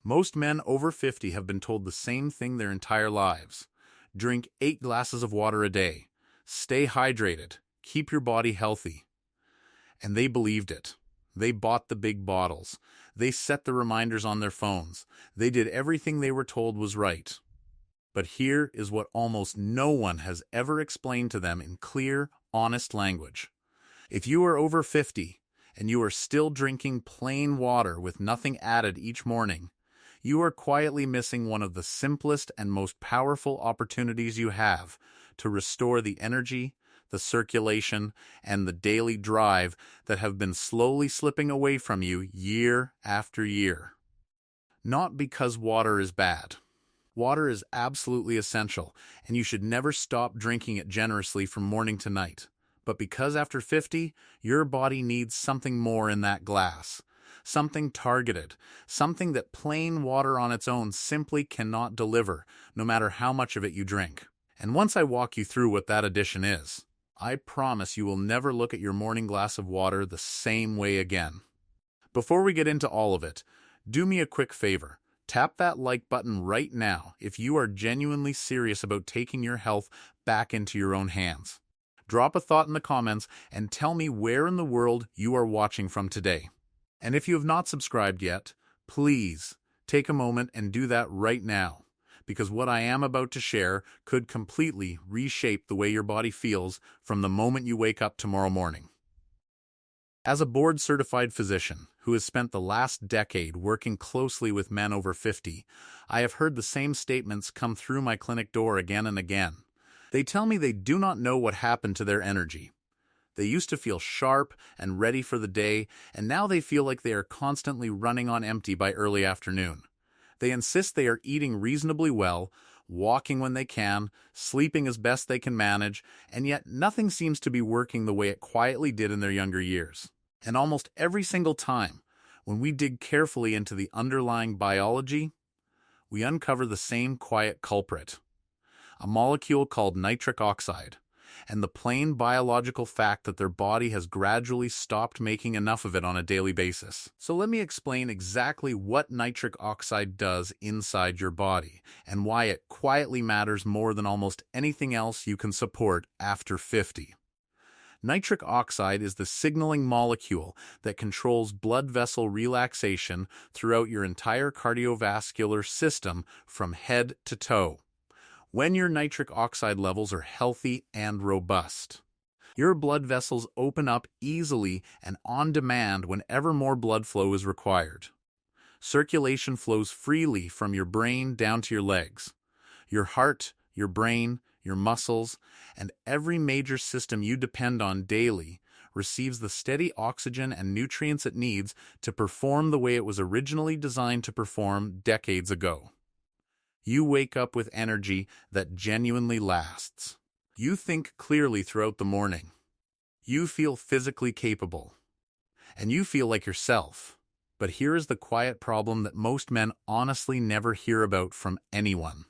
Most men over 50 have been told the same thing their entire lives. Drink 8 glasses of water a day. Stay hydrated. Keep your body healthy. And they believed it. They bought the big bottles. They set the reminders on their phones. They did everything they were told was right. But here is what almost no one has ever explained to them in clear, honest language. If you are over 50 and you are still drinking plain water with nothing added each morning, you are quietly missing one of the simplest and most powerful opportunities you have to restore the energy, the circulation, and the daily drive that have been slowly slipping away from you year after year. Not because water is bad. Water is absolutely essential, and you should never stop drinking it generously from morning to night. But because after 50, your body needs something more in that glass. Something targeted, something that plain water on its own simply cannot deliver, no matter how much of it you drink. And once I walk you through what that addition is, I promise you will never look at your morning glass of water the same way again. Before we get into all of it, do me a quick favor. Tap that like button right now if you are genuinely serious about taking your health back into your own hands. Drop a thought in the comments and tell me where in the world you are watching from today. And if you have not subscribed yet, please take a moment and do that right now, because what I am about to share could completely reshape the way your body feels from the moment you wake up tomorrow morning. As a board-certified physician who has spent the last decade working closely with men over 50, I have heard the same statements come through my clinic door again and again. They tell me they do not know what happened to their energy. They used to feel sharp and ready for the day, and now they feel like they are constantly running on empty by early afternoon. They insist they are eating reasonably well, walking when they can, sleeping as best they can manage, and yet nothing seems to be working the way it quietly did in their younger years. And almost every single time, when we dig carefully into the underlying biology, we uncover the same quiet culprit, a molecule called nitric oxide, and the plain biological fact that their body has gradually stopped making enough of it on a daily basis. So let me explain exactly what nitric oxide does inside your body, and why it quietly matters more than almost anything else you can support after 50. Nitric oxide is the signaling molecule that controls blood vessel relaxation throughout your entire cardiovascular system from head to toe. When your nitric oxide levels are healthy and robust, your blood vessels open up easily and on demand whenever more blood flow is required. Circulation flows freely from your brain down to your legs. Your heart, your brain, your muscles, and every major system you depend on daily receives the steady oxygen and nutrients it needs to perform the way it was originally designed to perform decades ago. You wake up with energy that genuinely lasts. You think clearly throughout the morning. You feel physically capable. And you feel like yourself. But here is the quiet problem that most men honestly never hear about from anyone.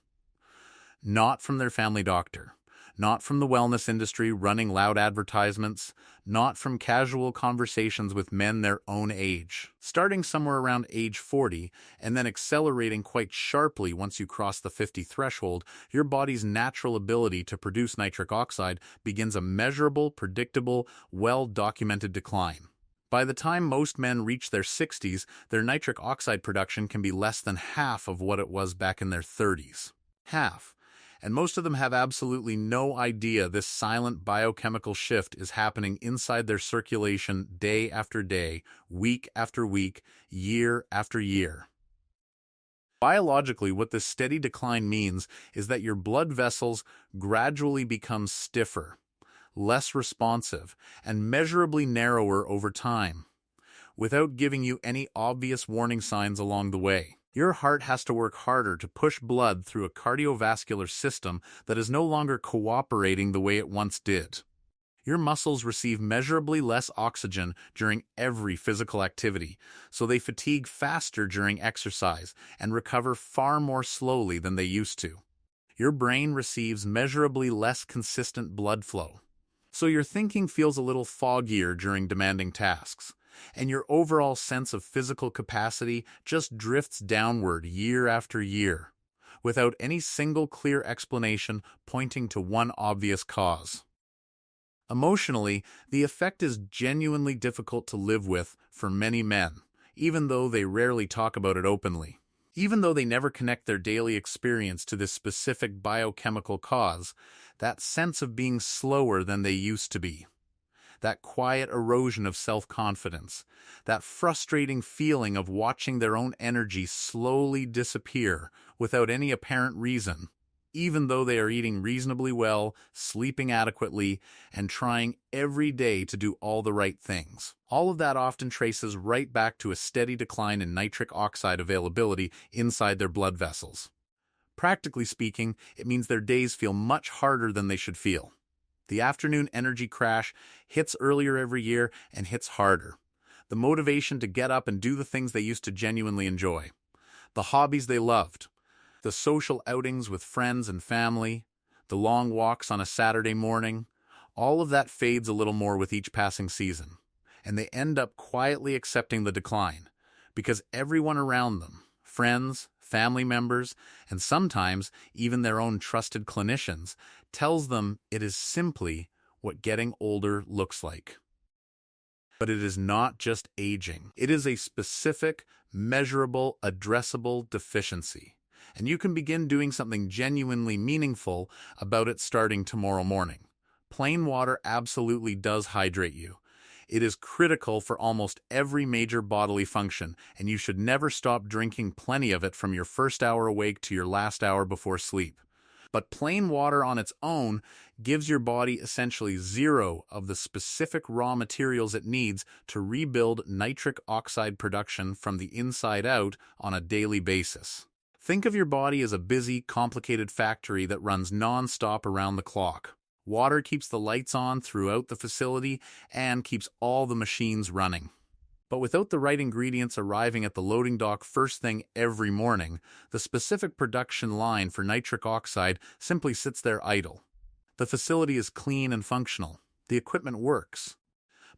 Not from their family doctor. Not from the wellness industry running loud advertisements, not from casual conversations with men their own age. Starting somewhere around age 40 and then accelerating quite sharply once you cross the 50 threshold, your body's natural ability to produce nitric oxide begins a measurable, predictable, well-documented decline. By the time most men reach their 60s, their nitric oxide production can be less than half of what it was back in their 30s. Half. And most of them have absolutely no idea this silent biochemical shift is happening inside their circulation day after day, week after week, year after year. Biologically, what this steady decline means is that your blood vessels gradually become stiffer, less responsive, and measurably narrower over time, without giving you any obvious warning signs along the way. Your heart has to work harder to push blood through a cardiovascular system that is no longer cooperating the way it once did. Your muscles receive measurably less oxygen during every physical activity, so they fatigue faster during exercise and recover far more slowly than they used to. Your brain receives measurably less consistent blood flow, so your thinking feels a little foggier during demanding tasks. and your overall sense of physical capacity just drifts downward year after year, without any single clear explanation pointing to one obvious cause. Emotionally, the effect is genuinely difficult to live with for many men, even though they rarely talk about it openly. Even though they never connect their daily experience to this specific biochemical cause, that sense of being slower than they used to be, that quiet erosion of self-confidence, that frustrating feeling of watching their own energy slowly disappear without any apparent reason, even though they are eating reasonably well, sleeping adequately, and trying every day to do all the right things. All of that often traces right back to a steady decline in nitric oxide availability inside their blood vessels. Practically speaking, it means their days feel much harder than they should feel. The afternoon energy crash hits earlier every year and hits harder. The motivation to get up and do the things they used to genuinely enjoy, the hobbies they loved, the social outings with friends and family, the long walks on a Saturday morning, all of that fades a little more with each passing season, and they end up quietly accepting the decline, because everyone around them, friends, family members, and sometimes even their own trusted clinicians, tells them it is simply what getting older looks like. But it is not just aging. It is a specific, measurable, addressable deficiency. And you can begin doing something genuinely meaningful about it starting tomorrow morning. Plain water absolutely does hydrate you. It is critical for almost every major bodily function, and you should never stop drinking plenty of it from your first hour awake to your last hour before sleep. But plain water on its own gives your body essentially zero of the specific raw materials it needs to rebuild nitric oxide production from the inside out on a daily basis. Think of your body as a busy, complicated factory that runs non-stop around the clock. Water keeps the lights on throughout the facility and keeps all the machines running. But without the right ingredients arriving at the loading dock first thing every morning, the specific production line for nitric oxide simply sits there idle. The facility is clean and functional. The equipment works.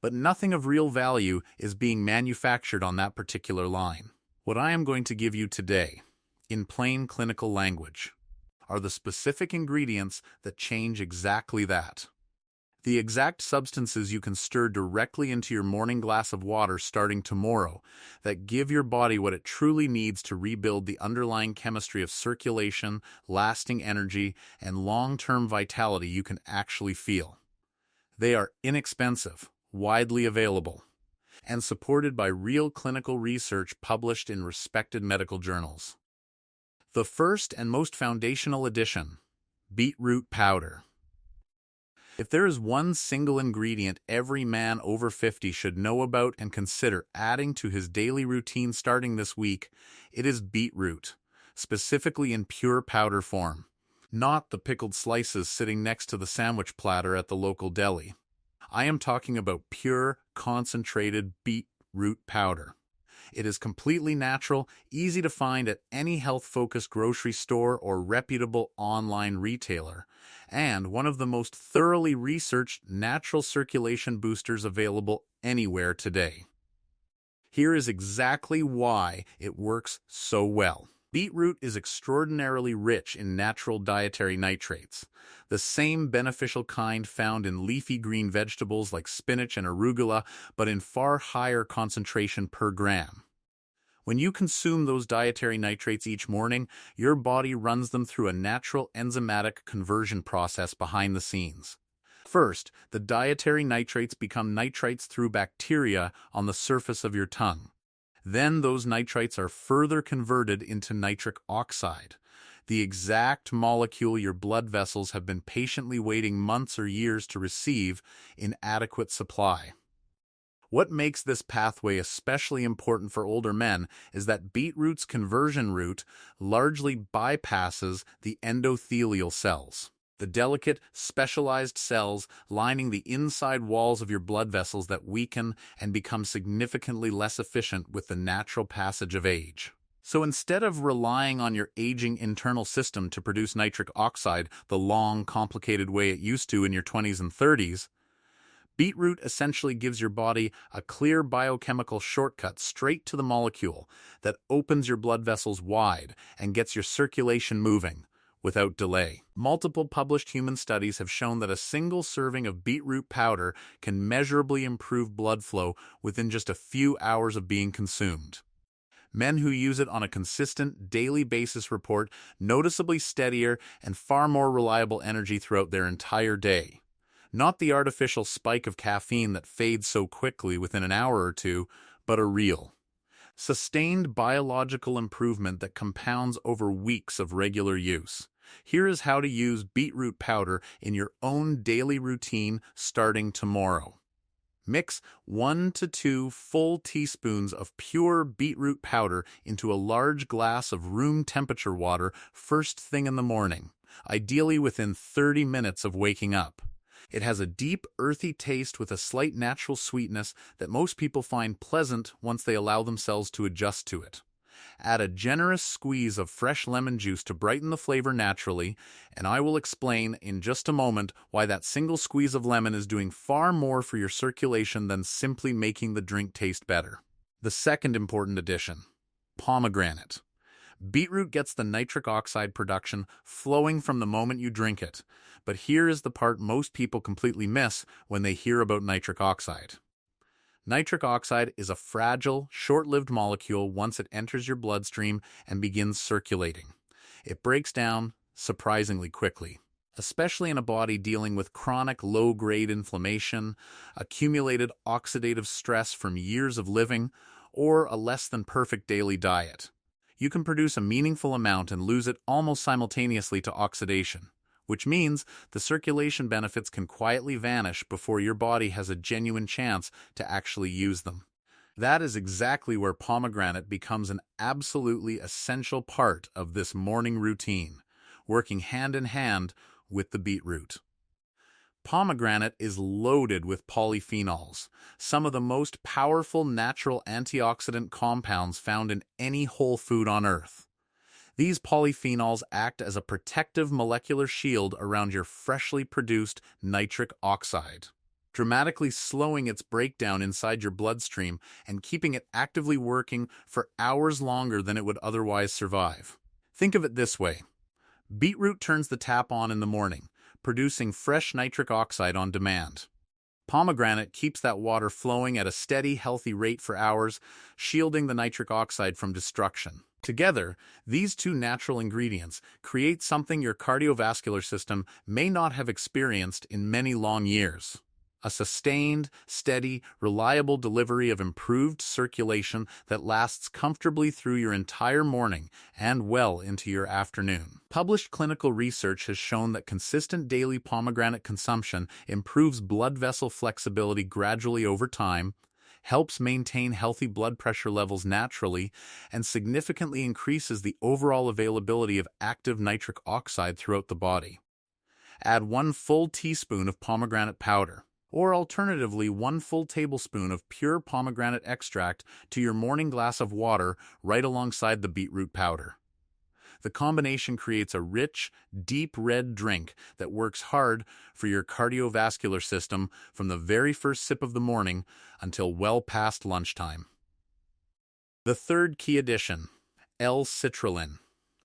But nothing of real value is being manufactured on that particular line. What I am going to give you today, in plain clinical language, are the specific ingredients that change exactly that. The exact substances you can stir directly into your morning glass of water starting tomorrow that give your body what it truly needs to rebuild the underlying chemistry of circulation, lasting energy, and long-term vitality you can actually feel. They are inexpensive, widely available, and supported by real clinical research published in respected medical journals. The first and most foundational addition, beetroot powder. If there is one single ingredient every man over 50 should know about and consider adding to his daily routine starting this week, it is beetroot, specifically in pure powder form, not the pickled slices sitting next to the sandwich platter at the local deli. I am talking about pure, concentrated beetroot powder. It is completely natural, easy to find at any health-focused grocery store or reputable online retailer, and one of the most thoroughly researched natural circulation boosters available anywhere today. Here is exactly why it works so well. Beetroot is extraordinarily rich in natural dietary nitrates, the same beneficial kind found in leafy green vegetables like spinach and arugula, but in far higher concentration per gram. When you consume those dietary nitrates each morning, your body runs them through a natural enzymatic conversion process behind the scenes. First, the dietary nitrates become nitrites through bacteria on the surface of your tongue. Then those nitrites are further converted into nitric oxide, the exact molecule your blood vessels have been patiently waiting months or years to receive in adequate supply. What makes this pathway especially important for older men is that beetroot's conversion route largely bypasses the endothelial cells, the delicate, specialized cells lining the inside walls of your blood vessels that weaken and become significantly less efficient with the natural passage of age. So instead of relying on your aging internal system to produce nitric oxide the long, complicated way it used to in your 20s and 30s, Beetroot essentially gives your body a clear biochemical shortcut straight to the molecule that opens your blood vessels wide and gets your circulation moving without delay. Multiple published human studies have shown that a single serving of beetroot powder can measurably improve blood flow within just a few hours of being consumed. Men who use it on a consistent, daily basis report noticeably steadier and far more reliable energy throughout their entire day. Not the artificial spike of caffeine that fades so quickly within an hour or two, but a real, sustained biological improvement that compounds over weeks of regular use. Here is how to use beetroot powder in your own daily routine starting tomorrow. Mix 1 to 2 full teaspoons of pure beetroot powder into a large glass of room temperature water first thing in the morning, ideally within 30 minutes of waking up. It has a deep, earthy taste with a slight natural sweetness that most people find pleasant once they allow themselves to adjust to it. Add a generous squeeze of fresh lemon juice to brighten the flavor naturally, and I will explain in just a moment why that single squeeze of lemon is doing far more for your circulation than simply making the drink taste better. The second important addition: pomegranate. Beetroot gets the nitric oxide production flowing from the moment you drink it, but here is the part most people completely miss when they hear about nitric oxide. Nitric oxide is a fragile, short-lived molecule once it enters your bloodstream and begins circulating. It breaks down surprisingly quickly, especially in a body dealing with chronic low-grade inflammation, accumulated oxidative stress from years of living, or a less-than-perfect daily diet. You can produce a meaningful amount and lose it almost simultaneously to oxidation, which means the circulation benefits can quietly vanish before your body has a genuine chance to actually use them. That is exactly where pomegranate becomes an absolutely essential part of this morning routine, working hand in hand with the beetroot. Pomegranate is loaded with polyphenols, some of the most powerful natural antioxidant compounds found in any whole food on Earth. These polyphenols act as a protective molecular shield around your freshly produced nitric oxide, dramatically slowing its breakdown inside your bloodstream and keeping it actively working for hours longer than it would otherwise survive. Think of it this way: beetroot turns the tap on in the morning, producing fresh nitric oxide on demand. Pomegranate keeps that water flowing at a steady, healthy rate for hours, shielding the nitric oxide from destruction. Together, these two natural ingredients create something your cardiovascular system may not have experienced in many long years: a sustained, steady, reliable delivery of improved circulation that lasts comfortably through your entire morning and well into your afternoon. Published clinical research has shown that consistent daily pomegranate consumption improves blood vessel flexibility gradually over time, helps maintain healthy blood pressure levels naturally, and significantly increases the overall availability of active nitric oxide throughout the body. Add 1 full teaspoon of pomegranate powder, or alternatively 1 full tablespoon of pure pomegranate extract to your morning glass of water right alongside the beetroot powder. The combination creates a rich, deep red drink that works hard for your cardiovascular system from the very first sip of the morning until well past lunchtime. The third key addition: L-citrulline.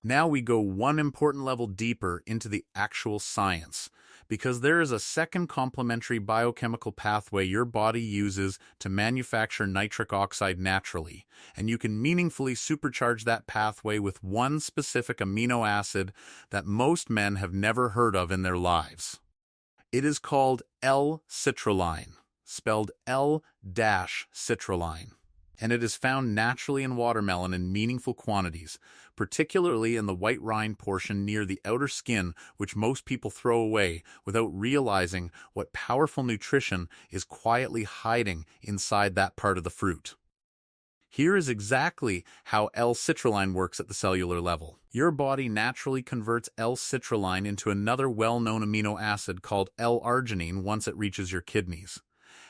Now we go one important level deeper into the actual science, because there is a second complementary biochemical pathway your body uses to manufacture nitric oxide naturally, and you can meaningfully supercharge that pathway with one specific amino acid that most men have never heard of in their lives. It is called L-citrulline, spelled L-citrulline, and it is found naturally in watermelon in meaningful quantities, particularly in the white rind portion near the outer skin, which most people throw away without realizing what powerful nutrition is quietly hiding inside that part of the fruit. Here is exactly how L-citrulline works at the cellular level. Your body naturally converts L-citrulline into another well-known amino acid called L-arginine once it reaches your kidneys.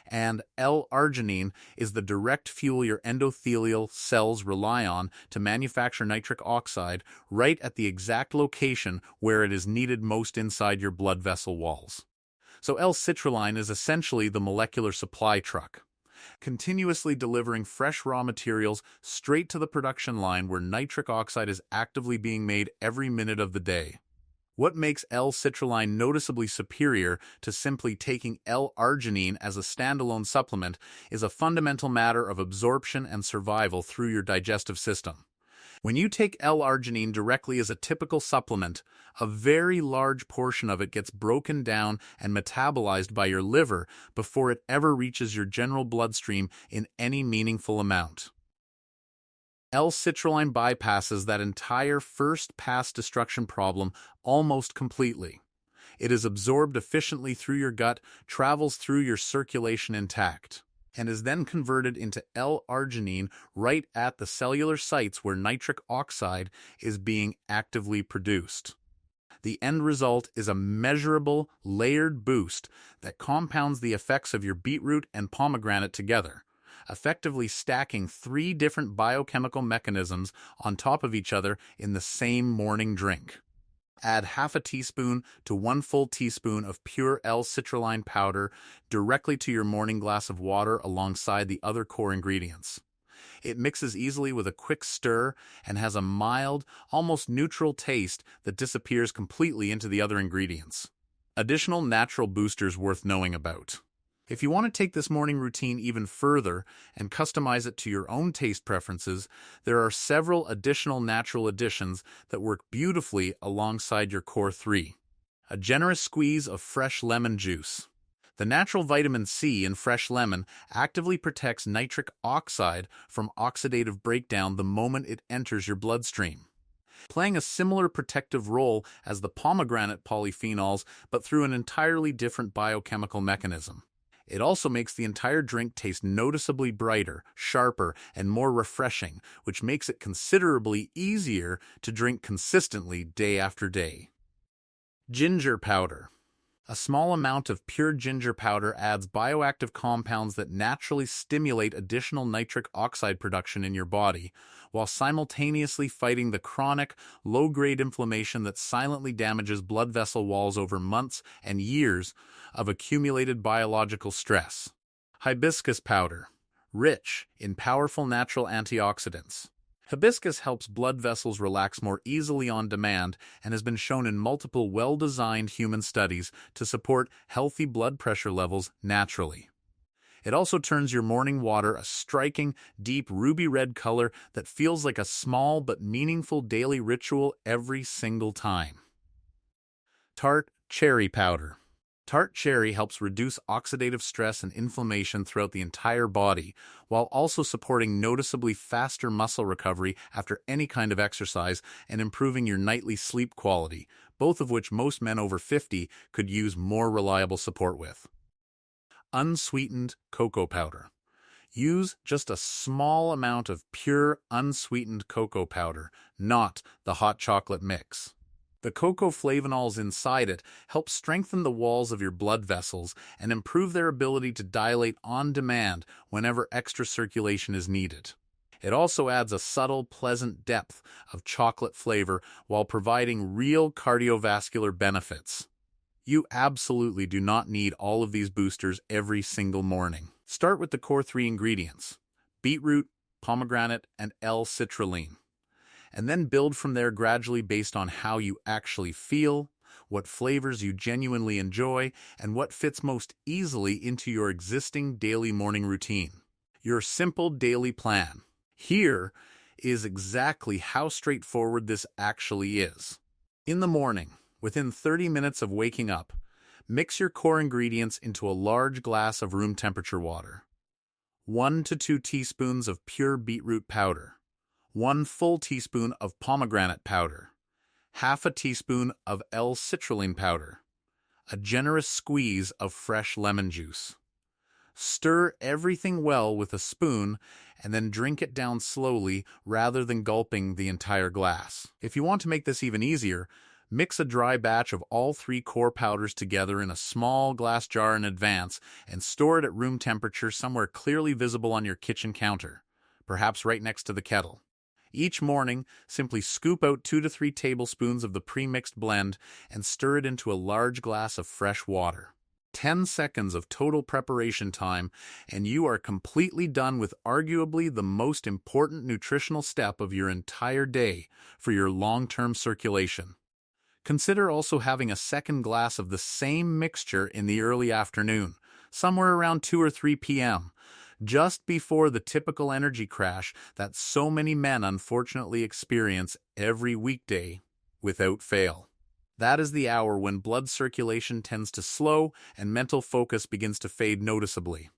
And L-arginine is the direct fuel your endothelial cells rely on to manufacture nitric oxide right at the exact location where it is needed most inside your blood vessel walls. So L-citrulline is essentially the molecular supply truck, continuously delivering fresh raw materials straight to the production line where nitric oxide is actively being made every minute of the day. What makes L-citrulline noticeably superior to simply taking L-arginine as a standalone supplement is a fundamental matter of absorption and survival through your digestive system. When you take L-arginine directly as a typical supplement, a very large portion of it gets broken down and metabolized by your liver before it ever reaches your general bloodstream in any meaningful amount. L-citrulline bypasses that entire first-pass destruction problem almost completely. It is absorbed efficiently through your gut, travels through your circulation intact, and is then converted into L-arginine right at the cellular sites where nitric oxide is being actively produced. The end result is a measurable, layered boost that compounds the effects of your beetroot and pomegranate together, effectively stacking 3 different biochemical mechanisms on top of each other in the same morning drink. Add half a teaspoon to 1 full teaspoon of pure L-citrulline powder directly to your morning glass of water alongside the other core ingredients. It mixes easily with a quick stir and has a mild, almost neutral taste that disappears completely into the other ingredients. Additional natural boosters worth knowing about. If you want to take this morning routine even further and customize it to your own taste preferences, there are several additional natural additions that work beautifully alongside your core 3. A generous squeeze of fresh lemon juice. The natural vitamin C in fresh lemon actively protects nitric oxide from oxidative breakdown the moment it enters your bloodstream, playing a similar protective role as the pomegranate polyphenols, but through an entirely different biochemical mechanism. It also makes the entire drink taste noticeably brighter, sharper, and more refreshing, which makes it considerably easier to drink consistently day after day. Ginger powder. A small amount of pure ginger powder adds bioactive compounds that naturally stimulate additional nitric oxide production in your body, while simultaneously fighting the chronic, low-grade inflammation that silently damages blood vessel walls over months and years of accumulated biological stress. Hibiscus powder. Rich in powerful natural antioxidants. Hibiscus helps blood vessels relax more easily on demand and has been shown in multiple well-designed human studies to support healthy blood pressure levels naturally. It also turns your morning water a striking, deep ruby red color that feels like a small but meaningful daily ritual every single time. Tart cherry powder. Tart cherry helps reduce oxidative stress and inflammation throughout the entire body, while also supporting noticeably faster muscle recovery after any kind of exercise and improving your nightly sleep quality, both of which most men over 50 could use more reliable support with. Unsweetened cocoa powder. Use just a small amount of pure unsweetened cocoa powder, not the hot chocolate mix. The cocoa flavonols inside it help strengthen the walls of your blood vessels and improve their ability to dilate on demand whenever extra circulation is needed. It also adds a subtle, pleasant depth of chocolate flavor while providing real cardiovascular benefits. You absolutely do not need all of these boosters every single morning. Start with the core 3 ingredients: beetroot, pomegranate, and L-citrulline, and then build from there gradually based on how you actually feel, what flavors you genuinely enjoy, and what fits most easily into your existing daily morning routine. Your simple daily plan. Here is exactly how straightforward this actually is. In the morning, within 30 minutes of waking up, mix your core ingredients into a large glass of room temperature water. 1 to 2 teaspoons of pure beetroot powder. 1 full teaspoon of pomegranate powder, half a teaspoon of L-citrulline powder, a generous squeeze of fresh lemon juice. Stir everything well with a spoon and then drink it down slowly rather than gulping the entire glass. If you want to make this even easier, mix a dry batch of all 3 core powders together in a small glass jar in advance and store it at room temperature somewhere clearly visible on your kitchen counter, perhaps right next to the kettle. Each morning, simply scoop out 2 to 3 tablespoons of the pre-mixed blend and stir it into a large glass of fresh water. 10 seconds of total preparation time, and you are completely done with arguably the most important nutritional step of your entire day for your long-term circulation. Consider also having a second glass of the same mixture in the early afternoon, somewhere around 2 or 3 p.m., just before the typical energy crash that so many men unfortunately experience every weekday without fail. That is the hour when blood circulation tends to slow and mental focus begins to fade noticeably.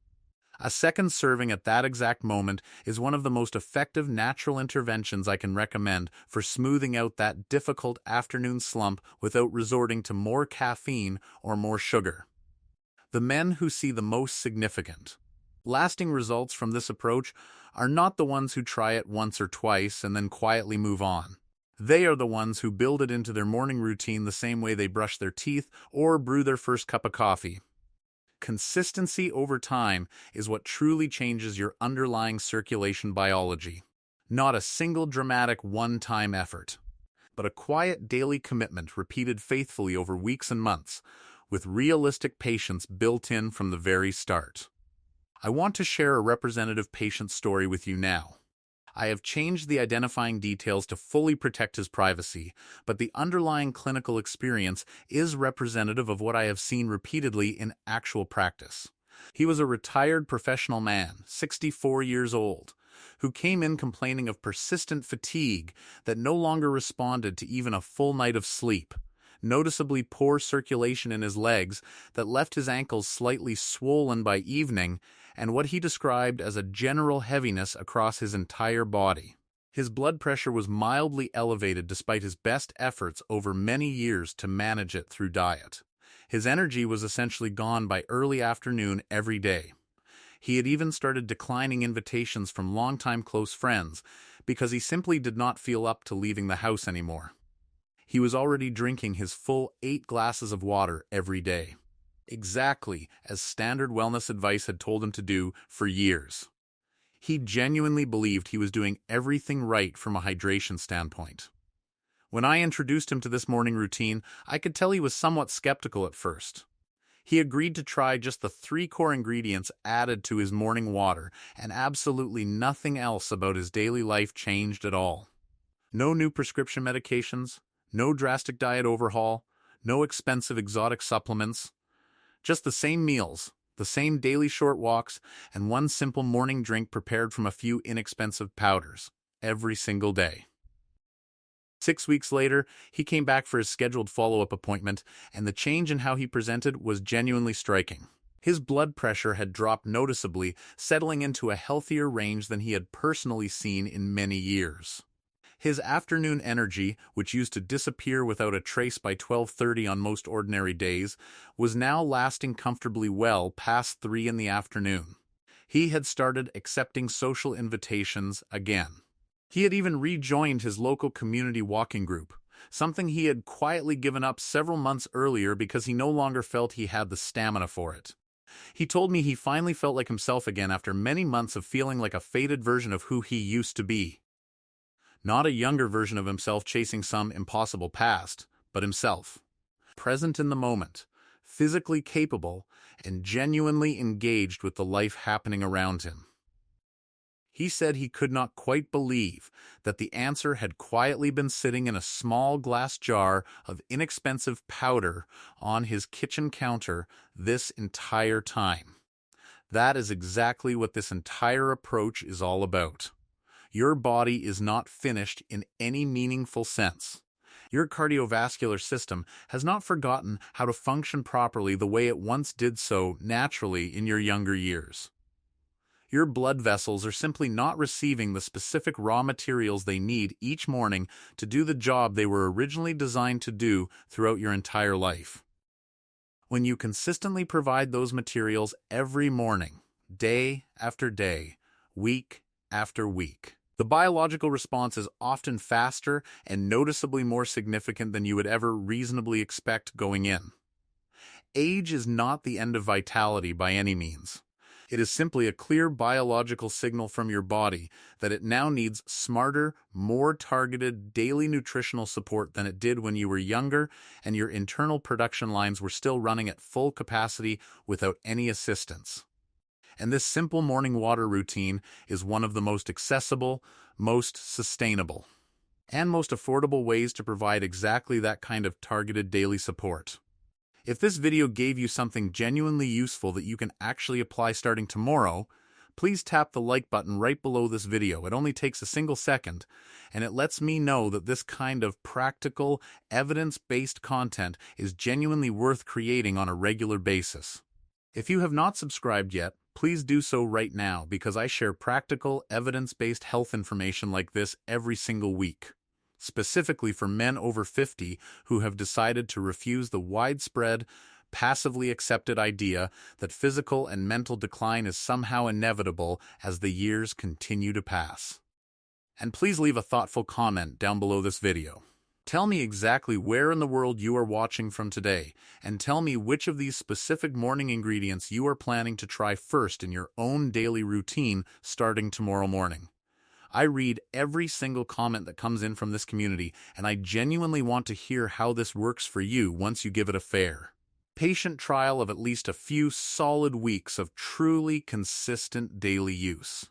A second serving at that exact moment is one of the most effective natural interventions I can recommend for smoothing out that difficult afternoon slump without resorting to more caffeine or more sugar. The men who see the most significant, lasting results from this approach are not the ones who try it once or twice and then quietly move on. They are the ones who build it into their morning routine the same way they brush their teeth or brew their first cup of coffee. Consistency over time is what truly changes your underlying circulation biology. Not a single dramatic one-time effort, but a quiet daily commitment repeated faithfully over weeks and months, with realistic patience built in from the very start. I want to share a representative patient story with you now. I have changed the identifying details to fully protect his privacy, but the underlying clinical experience is representative of what I have seen repeatedly in actual practice. He was a retired professional man, 64 years old, who came in complaining of persistent fatigue that no longer responded to even a full night of sleep, noticeably poor circulation in his legs that left his ankles slightly swollen by evening, and what he described as a general heaviness across his entire body. His blood pressure was mildly elevated despite his best efforts over many years to manage it through diet. His energy was essentially gone by early afternoon every day. He had even started declining invitations from longtime close friends because he simply did not feel up to leaving the house anymore. He was already drinking his full 8 glasses of water every day, exactly as standard wellness advice had told him to do for years. He genuinely believed he was doing everything right from a hydration standpoint. When I introduced him to this morning routine, I could tell he was somewhat skeptical at first. He agreed to try just the 3 core ingredients added to his morning water, and absolutely nothing else about his daily life changed at all. No new prescription medications, no drastic diet overhaul, no expensive exotic supplements. Just the same meals, the same daily short walks, and one simple morning drink prepared from a few inexpensive powders, every single day. 6 weeks later, he came back for his scheduled follow-up appointment, and the change in how he presented was genuinely striking. His blood pressure had dropped noticeably, settling into a healthier range than he had personally seen in many years. His afternoon energy, which used to disappear without a trace by 12:30 on most ordinary days, was now lasting comfortably well past 3 in the afternoon. He had started accepting social invitations again. He had even rejoined his local community walking group, something he had quietly given up several months earlier because he no longer felt he had the stamina for it. He told me he finally felt like himself again after many months of feeling like a faded version of who he used to be. Not a younger version of himself chasing some impossible past, but himself, present in the moment, physically capable, and genuinely engaged with the life happening around him. He said he could not quite believe that the answer had quietly been sitting in a small glass jar of inexpensive powder on his kitchen counter this entire time. That is exactly what this entire approach is all about. Your body is not finished in any meaningful sense. Your cardiovascular system has not forgotten how to function properly the way it once did so naturally in your younger years. Your blood vessels are simply not receiving the specific raw materials they need each morning to do the job they were originally designed to do throughout your entire life. When you consistently provide those materials every morning, day after day, week after week, the biological response is often faster and noticeably more significant than you would ever reasonably expect going in. Age is not the end of vitality by any means. It is simply a clear biological signal from your body that it now needs smarter, more targeted daily nutritional support than it did when you were younger and your internal production lines were still running at full capacity without any assistance. And this simple morning water routine is one of the most accessible, most sustainable, and most affordable ways to provide exactly that kind of targeted daily support. If this video gave you something genuinely useful that you can actually apply starting tomorrow, please tap the like button right below this video. It only takes a single second, and it lets me know that this kind of practical, evidence-based content is genuinely worth creating on a regular basis. If you have not subscribed yet, please do so right now because I share practical, evidence-based health information like this every single week, specifically for men over 50 who have decided to refuse the widespread, passively accepted idea that physical and mental decline is somehow inevitable as the years continue to pass. And please leave a thoughtful comment down below this video. Tell me exactly where in the world you are watching from today, and tell me which of these specific morning ingredients you are planning to try first in your own daily routine starting tomorrow morning. I read every single comment that comes in from this community, and I genuinely want to hear how this works for you once you give it a fair, patient trial of at least a few solid weeks of truly consistent daily use.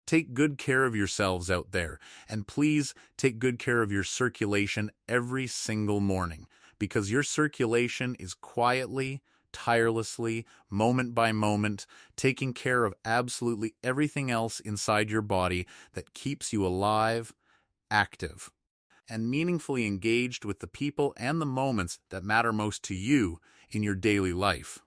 Take good care of yourselves out there, and please take good care of your circulation every single morning, because your circulation is quietly, tirelessly, moment by moment, taking care of absolutely everything else inside your body that keeps you alive, active, and meaningfully engaged with the people and the moments that matter most to you in your daily life.